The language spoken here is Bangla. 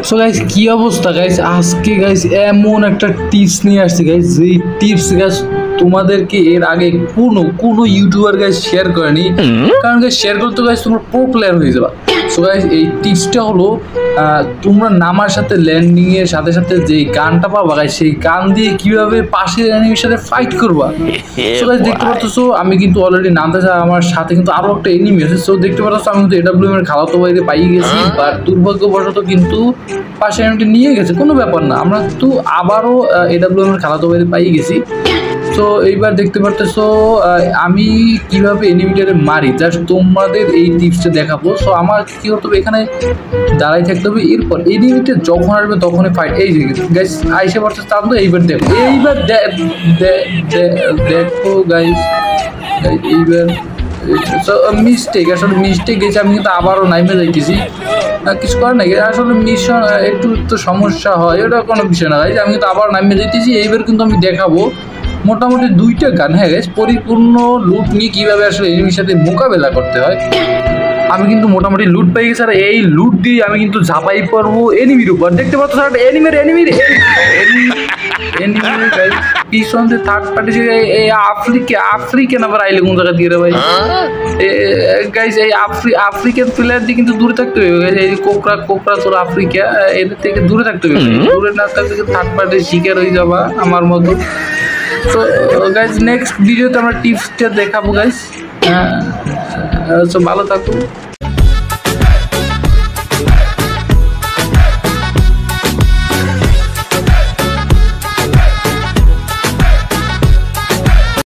সো গাইস কি অবস্থা গাইস, আজকে গাইস এমন একটা টিপস নিয়ে আসছি গাইস, যেই টিপস গাইস তোমাদেরকে এর আগে কোনো ইউটিউবার গাইস শেয়ার করেনি। কারণ গাইস শেয়ার করতে গাইস তোমরা প্রো প্লেয়ার হয়ে যাবা। সো গাইস এই টিপসটা হলো তোমরা নামার সাথে ল্যান্ডিং এর সাথে সাথে যে গানটা পাবা গাইস, সেই গান দিয়ে কিভাবে পাশের এনিমির সাথে ফাইট করবা। সো গাইস দেখতে পাচ্ছো আমি কিন্তু অলরেডি নামতেছি, আমার সাথে কিন্তু আরো একটা এনিমি আছে। সো দেখতে পাচ্ছো আমি কিন্তু এডব্লিউএম এর খালাতো ভাইরে পাই গেছি, বাট দুর্ভাগ্যবশত কিন্তু পাশে এনিমিটা নিয়ে গেছে। কোনো ব্যাপার না, আমরা কিন্তু আবারও এডব্লিউএম এর খালাতো ভাইরে পাই গেছি। তো এইবার দেখতে পারতেছো আমি কিভাবে এনিমিটারে মারি, জাস্ট তোমাদের এই টিপসটা দেখাবো। সো আমার কি করতে হবে, এখানে দাঁড়াই থাকতে হবে, এরপর এনিমিটা যখন আসবে তখনই ফাইট। এই যে গাইস আইসে পড়ছে তার তো এইবার দেখো, এইবার দেখো গাইস এইবার মিস্টেক, আসলে মিস্টেক গেছে, আমি কিন্তু আবারও নাইমে যাইতেছি। কিছু করে না, আসলে মিশন একটু তো সমস্যা হয়, ওটা কোনো বিষয় না গাইস। আমি কিন্তু আবার নাইমে যাইতেছি। এইবার কিন্তু আমি দেখাবো মোটামুটি 2টা গান, হ্যাঁ গাইস, পরিপূর্ণ লুট নিয়ে কীভাবে আসলে এনিমির সাথে মোকাবেলা করতে হয়। আমি কিন্তু মোটামুটি লুট পাই গেছি, আর এই লুট দিয়ে আমি কিন্তু ঝাঁপাই পড়বো এনিমির উপর। দেখতে পাচ্ছ এনিমির পিছন দিয়ে থার্ড পার্টি আফ্রিকান আবার আইলে কোন জায়গা দিয়ে রে ভাই। গাইস এই আফ্রিকান প্লেয়ার দিয়ে কিন্তু দূরে থাকতে হবে গাইস। এই কোকরা তোর আফ্রিকা, এদের থেকে দূরে থাকতে হবে। দূরে না থাকলে থার্ড পার্টির শিকার হয়ে যাবা আমার মতো। তো গাইস নেক্সট ভিডিওতে আমরা টিপসটা দেখাবো গাইস। সো ভালো থাকো।